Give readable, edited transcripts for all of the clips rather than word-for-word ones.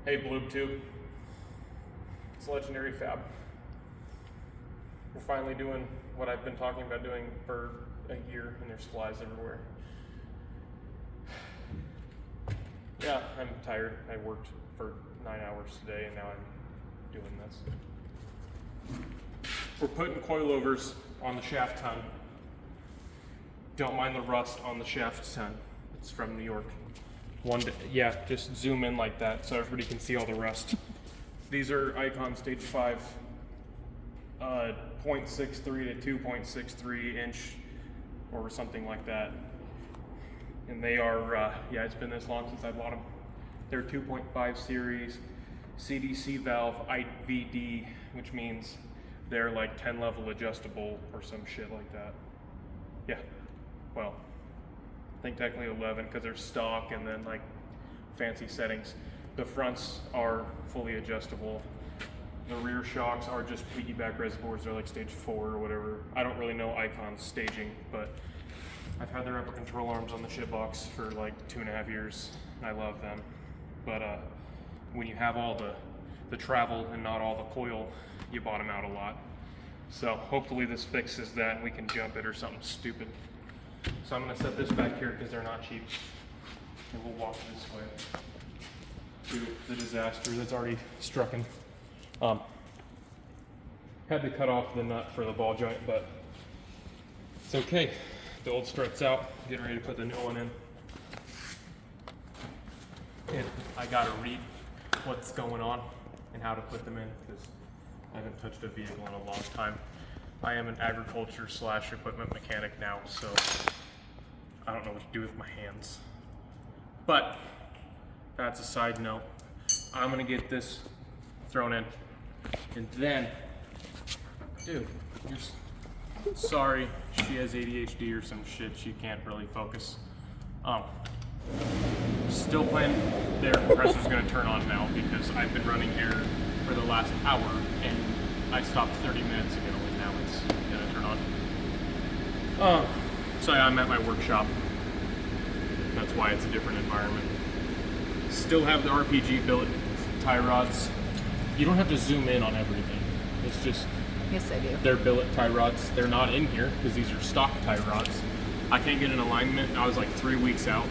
Hey Bloob Tube, it's Legendary Fab. We're finally doing what I've been talking about doing for a year, and there's flies everywhere. Yeah, I'm tired. I worked for 9 hours today, and now I'm doing this. We're putting coilovers on the shaft ton. Don't mind the rust on the shaft ton. It's from New York. Yeah, just zoom in like that so everybody can see all the rust. These are Icon Stage 5, 0.63 to 2.63 inch or something like that. And they are, yeah, it's been this long since I bought them. They're 2.5 series CDC valve IVD, which means they're like 10 level adjustable or some shit like that. Yeah, well, I think technically 11 because they're stock and then like fancy settings. The fronts are fully adjustable. The rear shocks are just piggyback reservoirs. They're like stage 4 or whatever. I don't really know Icon's staging, but I've had their upper control arms on the shit box for like 2.5 years. I love them. But when you have all the travel and not all the coil, you bottom out a lot. So hopefully this fixes that and we can jump it or something stupid. So I'm gonna set this back here because they're not cheap. And we'll walk this way to the disaster that's already strucken. Had to cut off the nut for the ball joint, but it's okay. The old strut's out, getting ready to put the new one in. And I gotta read what's going on and how to put them in because I haven't touched a vehicle in a long time. I am an agriculture / equipment mechanic now, so I don't know what to do with my hands. But that's a side note. I'm gonna get this thrown in, and then, dude, sorry, she has ADHD or some shit. She can't really focus. Still planning. Their compressor's gonna turn on now because I've been running air for the last hour, and I stopped 30 minutes ago, and now it's gonna turn on. So yeah, I'm at my workshop. That's why it's a different environment. Still have the RPG billet tie rods. You don't have to zoom in on everything. It's just, yes, I do. They're billet tie rods. They're not in here because these are stock tie rods. I can't get an alignment. I was like 3 weeks out.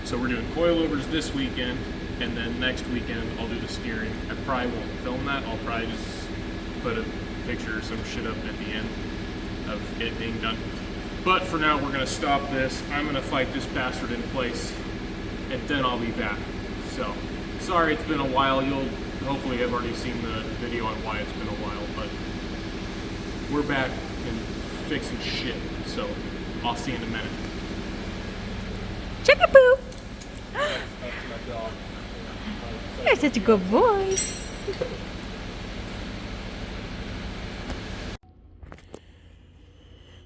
So we're doing coilovers this weekend, and then next weekend I'll do the steering. I probably won't film that. I'll probably just put a picture or some shit up at the end of it being done. But for now, we're gonna stop this. I'm gonna fight this bastard in place, and then I'll be back. So, sorry it's been a while. You'll hopefully have already seen the video on why it's been a while, but we're back and fixing shit. So, I'll see you in a minute. Chickapoo! That's my dog. You're such a good boy.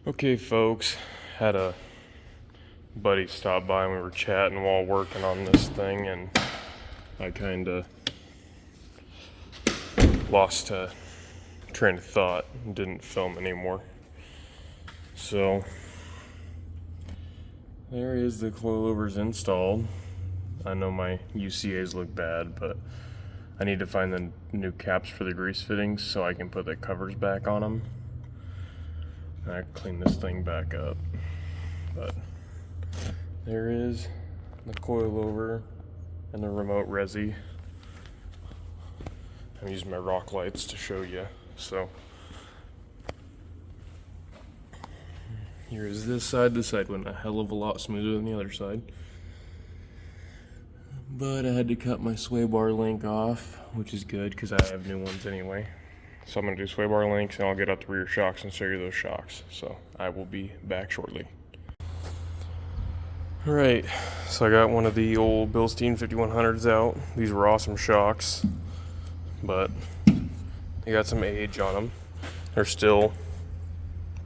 Okay, folks, had a buddy stop by and we were chatting while working on this thing, and I kind of lost train of thought and didn't film anymore. So there is the coilovers installed. I know my UCAs look bad, but I need to find the new caps for the grease fittings so I can put the covers back on them. I clean this thing back up, but there is the coilover and the remote resi. I'm using my rock lights to show you. So here is this side. This side went a hell of a lot smoother than the other side, but I had to cut my sway bar link off, which is good because I have new ones anyway. So I'm going to do sway bar links, and I'll get out the rear shocks and show you those shocks. So I will be back shortly. Alright, so I got one of the old Bilstein 5100s out. These were awesome shocks, but they got some age on them. They're still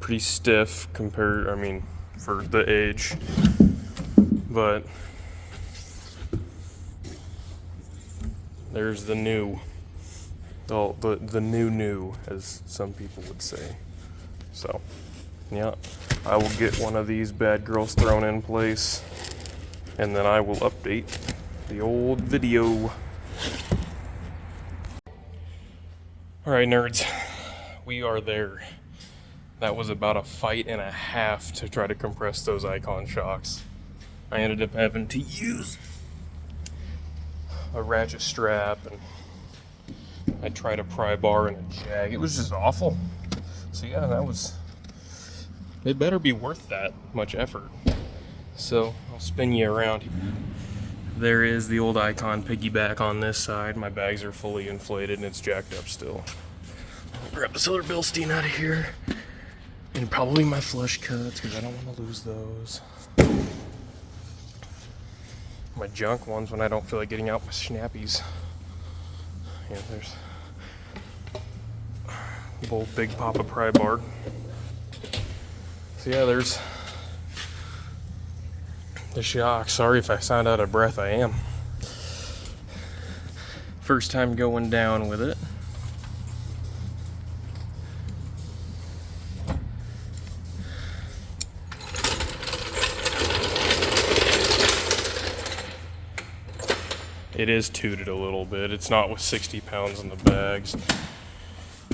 pretty stiff compared, I mean, for the age. But there's the new. The new, as some people would say. So, yeah, I will get one of these bad girls thrown in place, and then I will update the old video. Alright, nerds, we are there. That was about a fight and a half to try to compress those icon shocks. I ended up having to use a ratchet strap, and I tried a pry bar and a jag. It was just awful. So yeah, it better be worth that much effort. So I'll spin you around. There is the old icon piggyback on this side. My bags are fully inflated and it's jacked up still. I'll grab this other Bilstein out of here. And probably my flush cuts, because I don't want to lose those. My junk ones when I don't feel like getting out my snappies. Yeah, there's the old Big Papa pry bar. So yeah, there's the shock. Sorry if I sound out of breath, I am. First time going down with it. It is tooted a little bit. It's not with 60 pounds in the bags.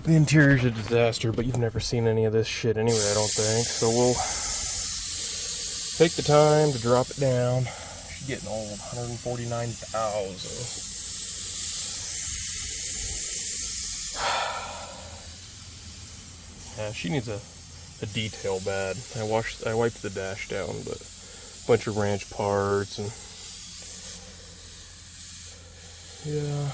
The interior's a disaster, but you've never seen any of this shit anyway, I don't think. So we'll take the time to drop it down. She's getting old, 149,000. Yeah, she needs a detail bad. I wiped the dash down, but a bunch of ranch parts and yeah.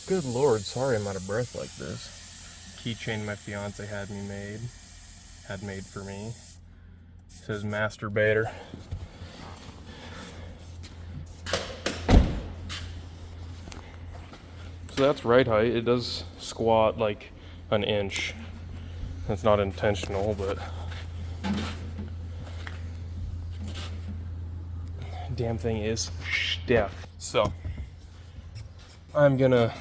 Good lord, sorry I'm out of breath like this. Keychain my fiance had made for me. It says masturbator. So that's right height. It does squat like an inch. That's not intentional, but damn thing is stiff. So I'm gonna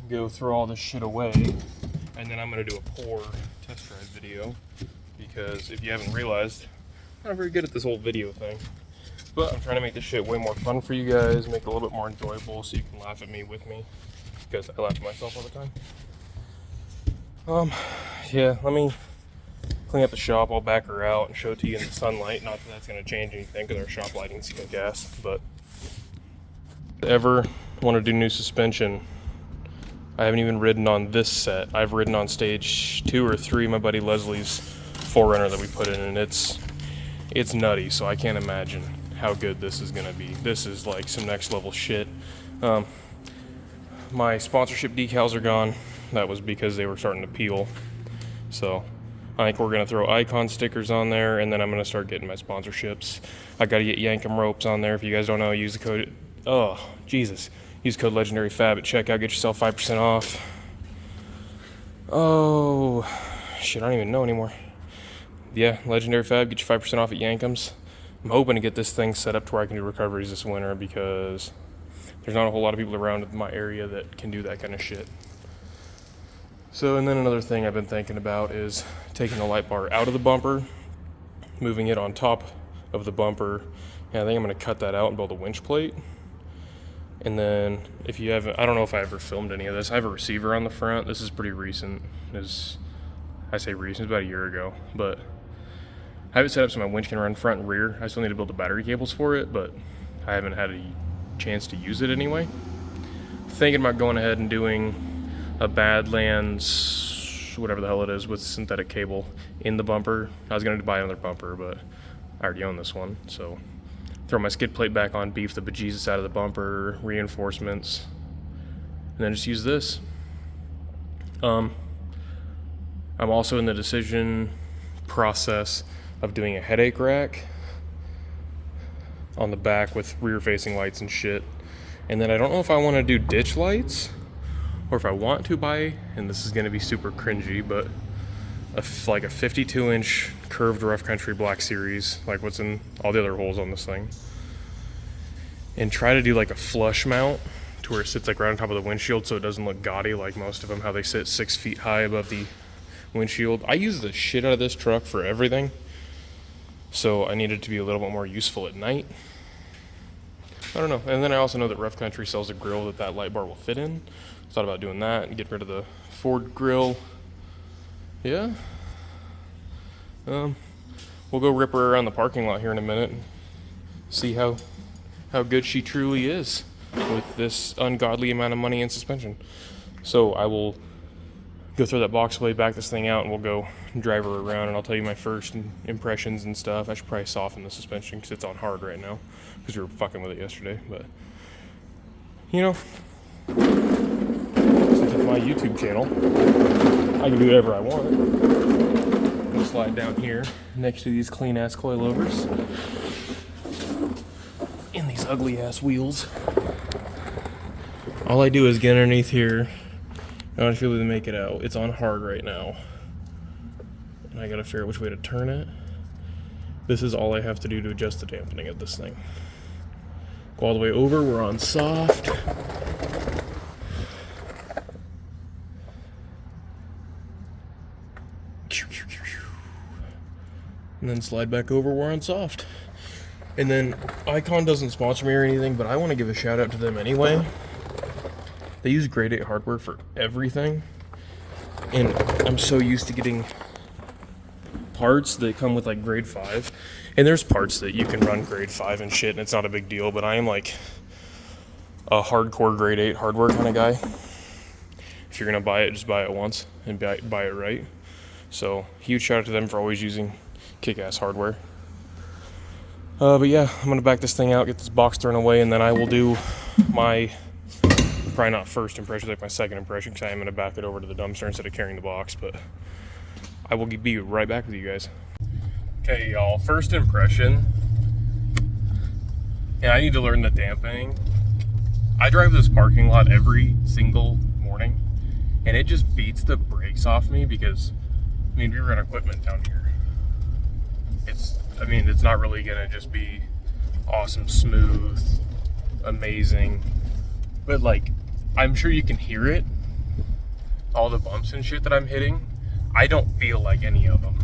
go throw all this shit away, and then I'm gonna do a pour test drive video, because if you haven't realized, I'm not very good at this whole video thing. But I'm trying to make this shit way more fun for you guys, make it a little bit more enjoyable so you can laugh at me with me, because I laugh at myself all the time. Yeah, let me clean up the shop. I'll back her out and show it to you in the sunlight. Not that that's gonna change anything, because our shop lighting's kick-ass, but ever want to do new suspension, I haven't even ridden on this set. I've ridden on stage 2 or 3, my buddy Leslie's 4Runner that we put in, and it's nutty, so I can't imagine how good this is gonna be. This is like some next level shit. My sponsorship decals are gone. That was because they were starting to peel. So I think we're gonna throw icon stickers on there, and then I'm gonna start getting my sponsorships. I gotta get Yankum ropes on there. If you guys don't know, use the code, oh Jesus, use code legendaryfab at checkout, get yourself 5% off. Oh shit, I don't even know anymore. Yeah, legendaryfab, get you 5% off at Yankums. I'm hoping to get this thing set up to where I can do recoveries this winter, because there's not a whole lot of people around in my area that can do that kind of shit. So, and then another thing I've been thinking about is taking the light bar out of the bumper, moving it on top of the bumper, and I think I'm going to cut that out and build a winch plate. And then, if you haven't, I don't know if I ever filmed any of this, I have a receiver on the front. This is pretty recent. I say recent, it's about a year ago, but I have it set up so my winch can run front and rear. I still need to build the battery cables for it, but I haven't had a chance to use it anyway. Thinking about going ahead and doing a Badlands, whatever the hell it is, with synthetic cable in the bumper. I was going to buy another bumper, but I already own this one, so throw my skid plate back on, beef the bejesus out of the bumper, reinforcements, and then just use this. I'm also in the decision process of doing a headache rack on the back with rear facing lights and shit. And then I don't know if I want to do ditch lights or if I want to buy, and this is going to be super cringy, but like a 52-inch curved rough country black series, like what's in all the other holes on this thing, and try to do like a flush mount to where it sits like right on top of the windshield, so it doesn't look gaudy like most of them, how they sit 6 feet high above the windshield. I use the shit out of this truck for everything, so I need it to be a little bit more useful at night. I don't know. And then I also know that Rough Country sells a grill that light bar will fit in. Thought about doing that and get rid of the Ford grill. Yeah. We'll go rip her around the parking lot here in a minute and see how good she truly is with this ungodly amount of money in suspension. So I will go throw that box blade, back this thing out, and we'll go drive her around, and I'll tell you my first impressions and stuff. I should probably soften the suspension because it's on hard right now because we were fucking with it yesterday. But, you know, since it's my YouTube channel, I can do whatever I want. We'll slide down here next to these clean-ass coilovers and these ugly-ass wheels. All I do is get underneath here. I don't feel to make it out. It's on hard right now. And I gotta figure out which way to turn it. This is all I have to do to adjust the dampening of this thing. Go all the way over, we're on soft. And then slide back over, we're on soft. And then Icon doesn't sponsor me or anything, but I want to give a shout out to them anyway. They use grade 8 hardware for everything, and I'm so used to getting parts that come with like grade 5, and there's parts that you can run grade 5 and shit and it's not a big deal, but I am like a hardcore grade 8 hardware kind of guy. If you're gonna buy it, just buy it once and buy it right. So huge shout out to them for always using kick-ass hardware. But yeah, I'm gonna back this thing out, get this box thrown away, and then I will do my probably not first impression, like my second impression, because I am going to back it over to the dumpster instead of carrying the box, but I will be right back with you guys. Okay, y'all, first impression. Yeah, I need to learn the dampening. I drive this parking lot every single morning, and it just beats the brakes off me because, I mean, we run equipment down here. It's not really going to just be awesome, smooth, amazing, but like, I'm sure you can hear it, all the bumps and shit that I'm hitting. I don't feel like any of them.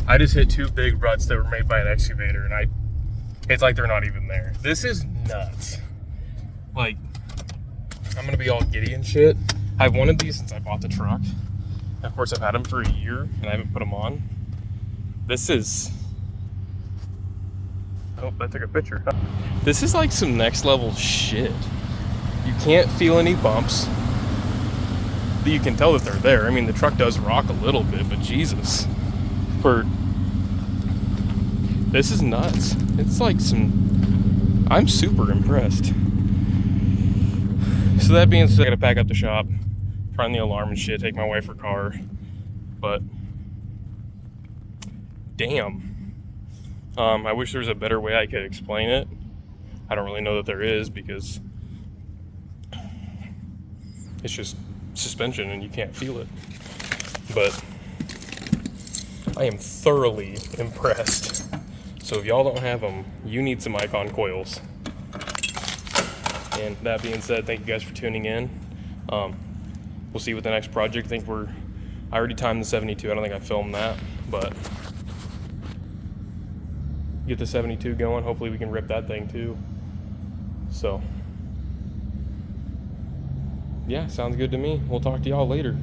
I just hit 2 big ruts that were made by an excavator, and it's like they're not even there. This is nuts. Like, I'm gonna be all giddy and shit. I've wanted these since I bought the truck. And of course, I've had them for a year, and I haven't put them on. This is... Oh, I took a picture. This is like some next level shit. You can't feel any bumps. You can tell that they're there. I mean, the truck does rock a little bit, but Jesus. This is nuts. It's like I'm super impressed. So that being said, I gotta pack up the shop, turn the alarm and shit, take my wife her car. But, damn. I wish there was a better way I could explain it. I don't really know that there is because it's just suspension and you can't feel it. But I am thoroughly impressed. So if y'all don't have them, you need some Icon coils. And that being said, thank you guys for tuning in. We'll see what the next project. I already timed the 72. I don't think I filmed that, but get the 72 going. Hopefully we can rip that thing too. So yeah, sounds good to me. We'll talk to y'all later.